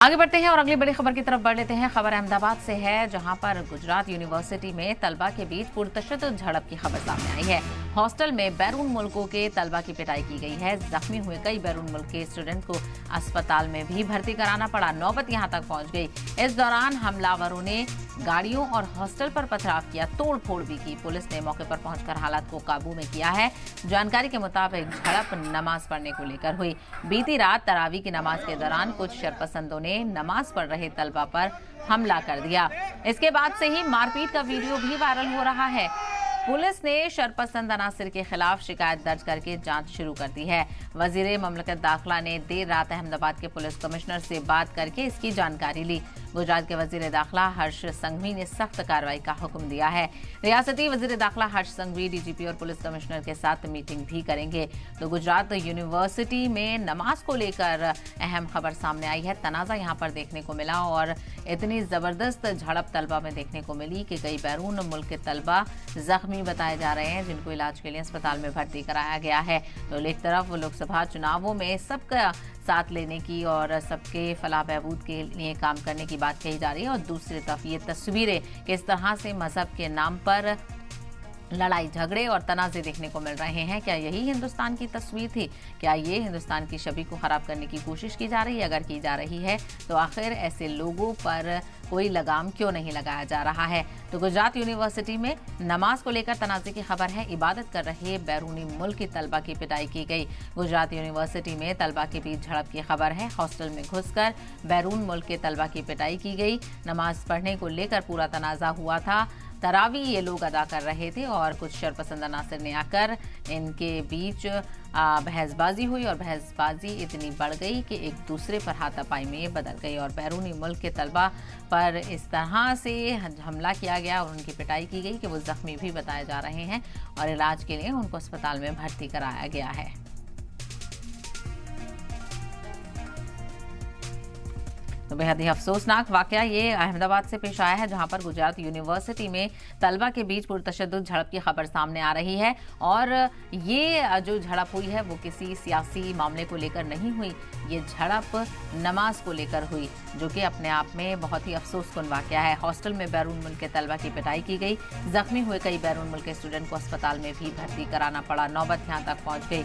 आगे बढ़ते हैं और अगली बड़ी खबर की तरफ बढ़ लेते हैं। खबर अहमदाबाद से है, जहां पर गुजरात यूनिवर्सिटी में तलबा के बीच पुरतशद्दुद झड़प की खबर सामने आई है। हॉस्टल में बैरून मुल्कों के तलबा की पिटाई की गई है। जख्मी हुए कई बैरून मुल्क के स्टूडेंट को अस्पताल में भी भर्ती कराना पड़ा। नौबत यहां तक पहुंच गई। इस दौरान हमलावरों ने गाड़ियों और हॉस्टल पर पथराव किया, तोड़फोड़ भी की। पुलिस ने मौके पर पहुंचकर हालात को काबू में किया है। जानकारी के मुताबिक झड़प नमाज पढ़ने को लेकर हुई। बीती रात तरावी की नमाज के दौरान कुछ शरपसंदों ने नमाज पढ़ रहे तलबा पर हमला कर दिया। इसके बाद से ही मारपीट का वीडियो भी वायरल हो रहा है। पुलिस ने शरपसंद अनासिर के खिलाफ शिकायत दर्ज करके जांच शुरू कर दी है। वजीर ममलकत दाखिला ने देर रात अहमदाबाद के पुलिस कमिश्नर से बात करके इसकी जानकारी ली। गुजरात के वजीर दाखिला हर्ष संघवी ने सख्त कार्रवाई का हुक्म दिया है। रियासती वजीर दाखिला हर्ष संघवी डीजीपी और पुलिस कमिश्नर के साथ मीटिंग भी करेंगे। तो गुजरात यूनिवर्सिटी में नमाज को लेकर अहम खबर सामने आई है। तनाजा यहां पर देखने को मिला और इतनी जबरदस्त झड़प तलबा में देखने को मिली कि कई बैरून मुल्क के तलबा जख्मी बताए जा रहे हैं, जिनको इलाज के लिए अस्पताल में भर्ती कराया गया है। तो एक तरफ लोकसभा चुनावों में सबका साथ लेने की और सबके फलाह बहबूद के लिए काम करने की बात कही जा रही है, और दूसरी तरफ ये तस्वीरें किस तरह से मजहब के नाम पर लड़ाई झगड़े और तनाज़े देखने को मिल रहे हैं। क्या यही हिंदुस्तान की तस्वीर थी? क्या ये हिंदुस्तान की छवि को खराब करने की कोशिश की जा रही है? अगर की जा रही है तो आखिर ऐसे लोगों पर कोई लगाम क्यों नहीं लगाया जा रहा है? तो गुजरात यूनिवर्सिटी में नमाज को लेकर तनाज़े की खबर है। इबादत कर रहे बैरूनी मुल्क की तलबा की पिटाई की गई। गुजरात यूनिवर्सिटी में तलबा के बीच झड़प की खबर है। हॉस्टल में घुसकर बैरून मुल्क के तलबा की पिटाई की गई। नमाज पढ़ने को लेकर पूरा तनाज़ा हुआ था। तरावी ये लोग अदा कर रहे थे और कुछ शरपसंद अनासिर ने आकर इनके बीच बहसबाजी हुई, और बहसबाजी इतनी बढ़ गई कि एक दूसरे पर हाथापाई में ये बदल गई और बैरूनी मुल्क के तलबा पर इस तरह से हमला किया गया और उनकी पिटाई की गई कि वो जख्मी भी बताए जा रहे हैं और इलाज के लिए उनको अस्पताल में भर्ती कराया गया है। तो बेहद ही अफसोसनाक वाकया ये अहमदाबाद से पेश आया है, जहां पर गुजरात यूनिवर्सिटी में तलबा के बीच पुरतशद्दुद झड़प की खबर सामने आ रही है। और ये जो झड़प हुई है वो किसी सियासी मामले को लेकर नहीं हुई। ये झड़प नमाज को लेकर हुई, जो कि अपने आप में बहुत ही अफसोसकुन वाकया है। हॉस्टल में बैरून मुल्क के तलबा की पिटाई की गई। जख्मी हुए कई बैरून मुल्क के स्टूडेंट को अस्पताल में भी भर्ती कराना पड़ा। नौबत यहां तक पहुंच गई।